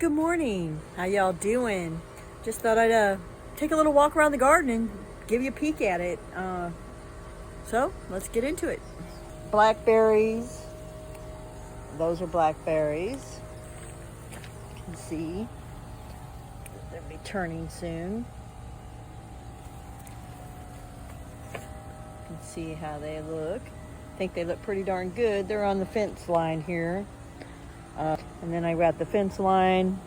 Good morning. How y'all doing? Just thought I'd take a little walk around the garden and give you a peek at it. So let's get into it. Blackberries. Those are blackberries. You can see they'll be turning soon. You can see how they look. I think they look pretty darn good. They're on the fence line here. And then I got the fence line.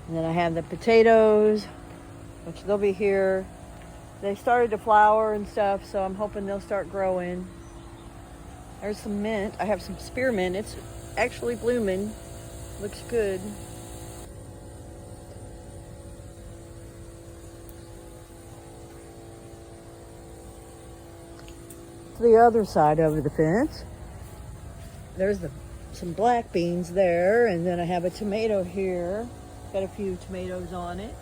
And then I have the potatoes, which they'll be here. They started to flower and stuff, so I'm hoping they'll start growing. There's some mint. I have some spearmint. It's actually blooming. Looks good. To the other side of the fence, there's some black beans there, and then I have a tomato here. Got a few tomatoes on it.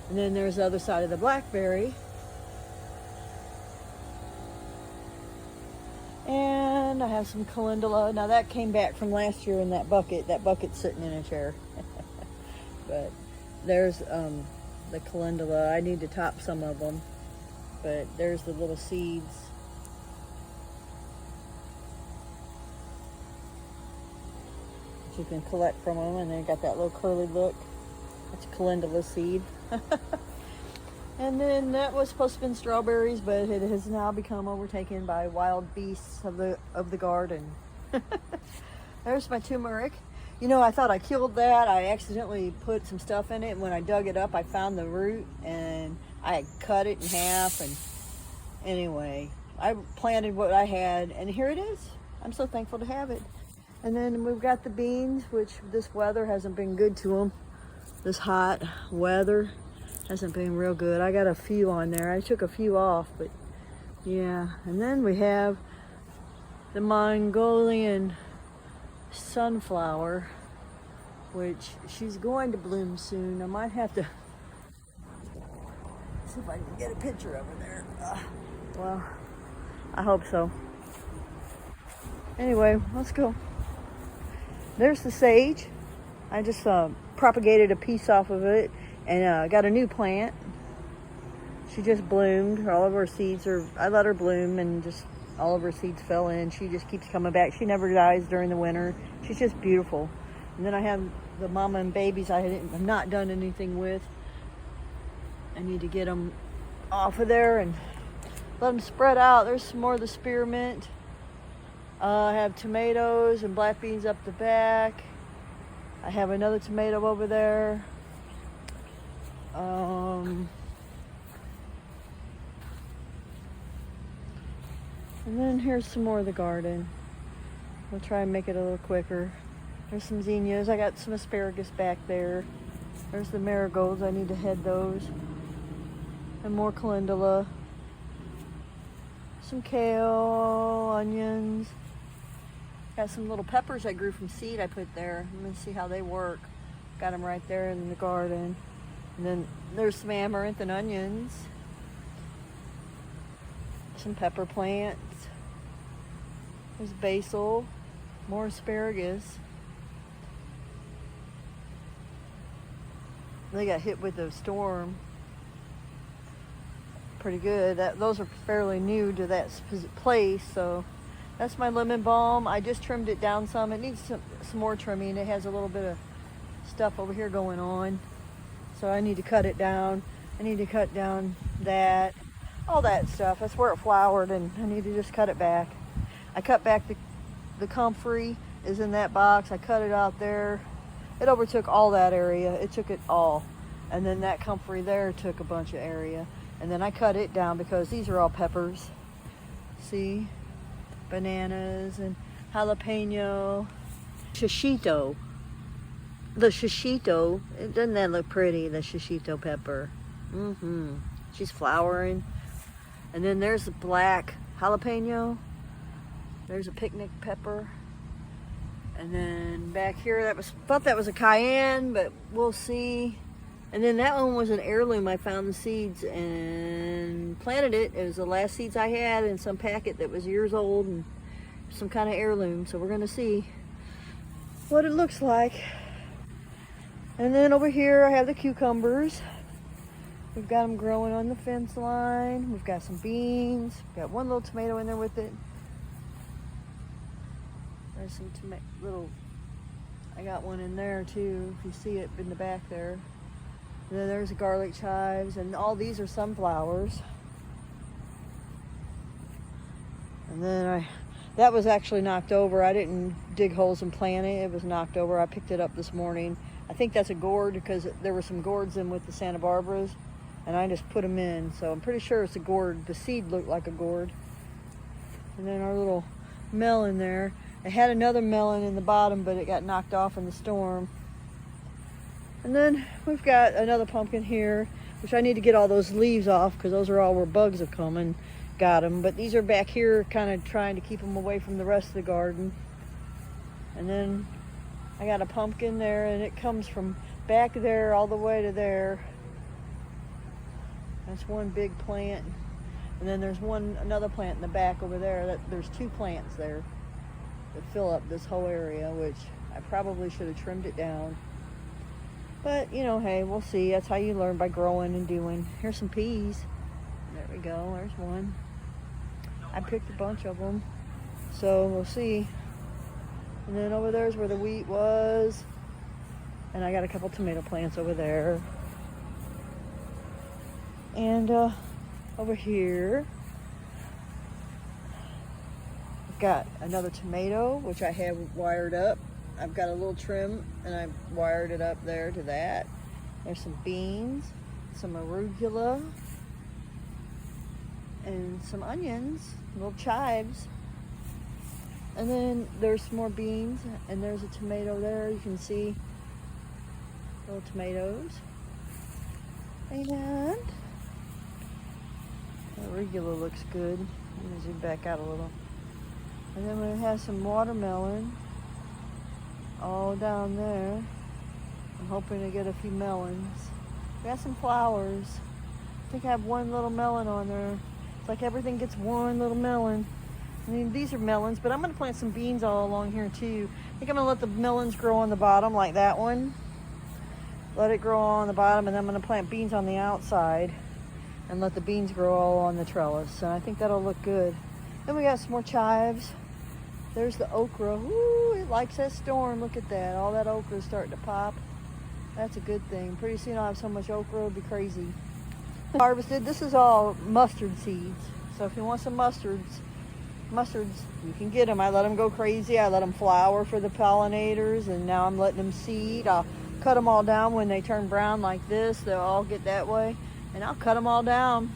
And then there's the other side of the blackberry. And I have some calendula. Now that came back from last year in that bucket. That bucket's sitting in a chair. But there's the calendula. I need to top some of them. But there's the little seeds. You can collect from them, and they got that little curly look. That's a calendula seed. And then that was supposed to have been strawberries, but it has now become overtaken by wild beasts of the garden. There's my turmeric. You know, I thought I killed that. I accidentally put some stuff in it, and when I dug it up, I found the root, and I had cut it in half. And anyway, I planted what I had, and here it is. I'm so thankful to have it. And then we've got the beans, which this weather hasn't been good to them. This hot weather hasn't been real good. I got a few on there. I took a few off, but yeah. And then we have the Mongolian sunflower, which she's going to bloom soon. I might have to see if I can get a picture of her there. Well, I hope so. Anyway, let's go. There's the sage. I just propagated a piece off of it and got a new plant. She just bloomed. All of her seeds I let her bloom, and just all of her seeds fell in. She just keeps coming back. She never dies during the winter. She's just beautiful. And then I have the mama and babies I have not done anything with. I need to get them off of there and let them spread out. There's some more of the spearmint. I have tomatoes and black beans up the back. I have another tomato over there. And then here's some more of the garden. We'll try and make it a little quicker. There's some zinnias. I got some asparagus back there. There's the marigolds. I need to head those. And more calendula. Some kale, onions. Got some little peppers I grew from seed I put there. Let me see how they work. Got them right there in the garden. And then there's some amaranth and onions. Some pepper plants. There's basil. More asparagus. They got hit with a storm. Pretty good. Those are fairly new to that place, so that's my lemon balm. I just trimmed it down some. It needs some more trimming. It has a little bit of stuff over here going on, so I need to cut it down. I need to cut down all that stuff. That's where it flowered, and I need to just cut it back. I cut back the comfrey is in that box. I cut it out there. It overtook all that area. It took it all. And then that comfrey there took a bunch of area. And then I cut it down because these are all peppers. See? Bananas and jalapeno. Shishito. The shishito. Doesn't that look pretty? The shishito pepper. She's flowering. And then there's the black jalapeno. There's a picnic pepper. And then back here, thought that was a cayenne, but we'll see. And then that one was an heirloom. I found the seeds and planted it. It was the last seeds I had in some packet that was years old and some kind of heirloom. So we're gonna see what it looks like. And then over here I have the cucumbers. We've got them growing on the fence line. We've got some beans. We've got one little tomato in there with it. There's some I got one in there too, if you see it in the back there. And then there's the garlic chives, and all these are sunflowers. And then that was actually knocked over. I didn't dig holes and plant it. It was knocked over. I picked it up this morning. I think that's a gourd because there were some gourds in with the Santa Barbaras, and I just put them in. So I'm pretty sure it's a gourd. The seed looked like a gourd. And then our little melon there. It had another melon in the bottom, but it got knocked off in the storm. And then we've got another pumpkin here, which I need to get all those leaves off because those are all where bugs have come and got them. But these are back here kind of trying to keep them away from the rest of the garden. And then I got a pumpkin there, and it comes from back there all the way to there. That's one big plant. And then there's another plant in the back over there. There's two plants there that fill up this whole area, which I probably should have trimmed it down. But, you know, hey, we'll see. That's how you learn, by growing and doing. Here's some peas. There we go. There's one. I picked a bunch of them. So we'll see. And then over there's where the wheat was. And I got a couple tomato plants over there. And over here, I've got another tomato, which I have wired up. I've got a little trim, and I've wired it up there to that. There's some beans, some arugula, and some onions, little chives. And then there's some more beans, and there's a tomato there. You can see little tomatoes. And arugula looks good. I'm gonna zoom back out a little. And then we have some watermelon all down there. I'm hoping to get a few melons. We got some flowers. I think I have one little melon on there. It's like everything gets one little melon. I mean, these are melons, but I'm gonna plant some beans all along here too. I think I'm gonna let the melons grow on the bottom like that one. Let it grow on the bottom, and then I'm gonna plant beans on the outside and let the beans grow all on the trellis. And I think that'll look good. Then we got some more chives. There's the okra. Ooh, it likes that storm. Look at that. All that okra is starting to pop. That's a good thing. Pretty soon I'll have so much okra, it'll be crazy. Harvested. This is all mustard seeds. So if you want some mustards, you can get them. I let them go crazy. I let them flower for the pollinators, and now I'm letting them seed. I'll cut them all down when they turn brown like this. They'll all get that way. And I'll cut them all down.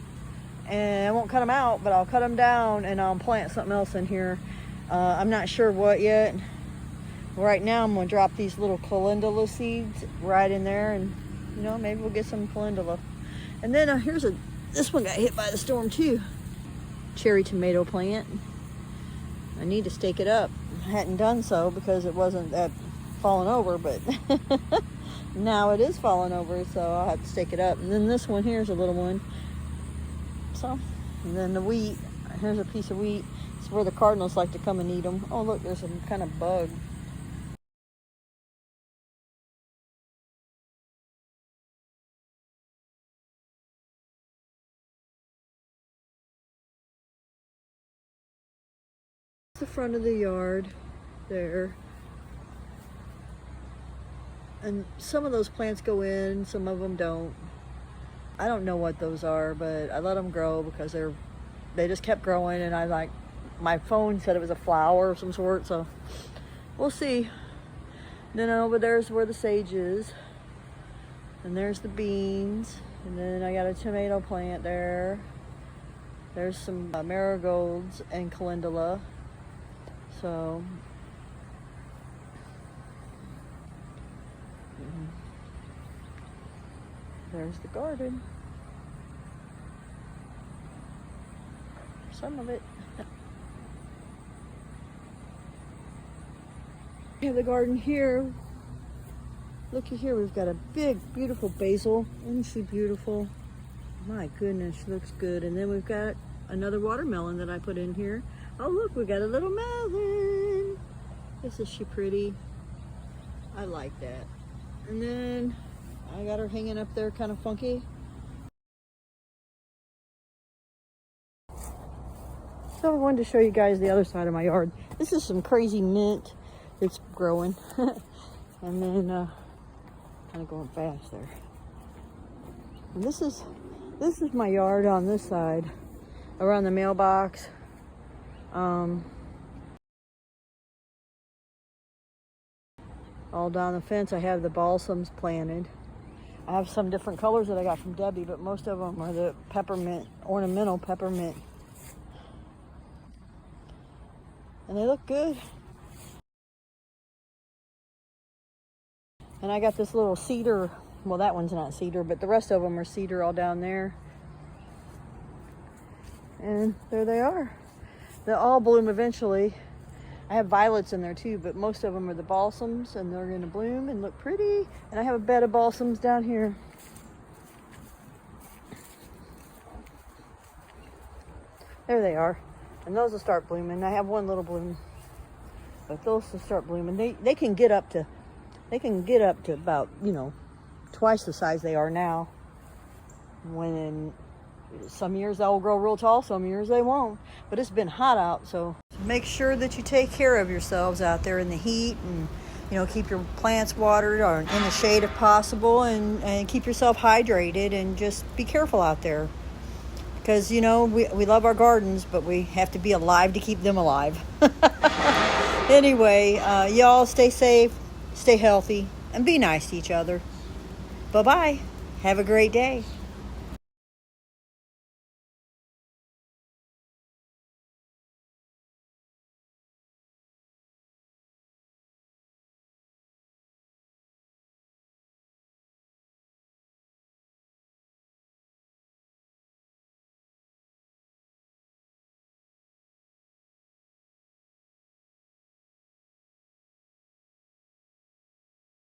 And I won't cut them out, but I'll cut them down, and I'll plant something else in here. I'm not sure what yet. Right now I'm going to drop these little calendula seeds right in there, and you know, maybe we'll get some calendula. And then this one got hit by the storm too. Cherry tomato plant. I need to stake it up. I hadn't done so because it wasn't that falling over, but now it is falling over, so I'll have to stake it up. And then this one here's a little one. So, and then the wheat. Here's a piece of wheat. It's where the cardinals like to come and eat them. Oh, look, there's some kind of bug. The front of the yard there. And some of those plants go in, some of them don't. I don't know what those are, but I let them grow because they just kept growing, and my phone said it was a flower of some sort, so we'll see. And then over there's where the sage is, and there's the beans, and then I got a tomato plant there. There's some marigolds and calendula. So there's the garden. Some of it. We have the garden here. Looky here, we've got a big, beautiful basil. Isn't she beautiful? My goodness, she looks good. And then we've got another watermelon that I put in here. Oh look, we got a little melon. Isn't she pretty? I like that. And then I got her hanging up there kind of funky. So I wanted to show you guys the other side of my yard. This is some crazy mint that's growing. And then kind of going fast there. And this is my yard on this side, around the mailbox. All down the fence I have the balsams planted. I have some different colors that I got from Debbie, but most of them are the peppermint, ornamental peppermint. And they look good. And I got this little cedar, well that one's not cedar, but the rest of them are cedar all down there. And there they are. They'll all bloom eventually. I have violets in there too, but most of them are the balsams, and they're gonna bloom and look pretty. And I have a bed of balsams down here. There they are. And those will start blooming. I have one little bloom, but those will start blooming. They can get up to about, you know, twice the size they are now. When some years they'll grow real tall, some years they won't. But it's been hot out, so make sure that you take care of yourselves out there in the heat, and you know, keep your plants watered or in the shade if possible, and keep yourself hydrated, and just be careful out there. Because, you know, we love our gardens, but we have to be alive to keep them alive. Anyway, y'all stay safe, stay healthy, and be nice to each other. Bye-bye. Have a great day.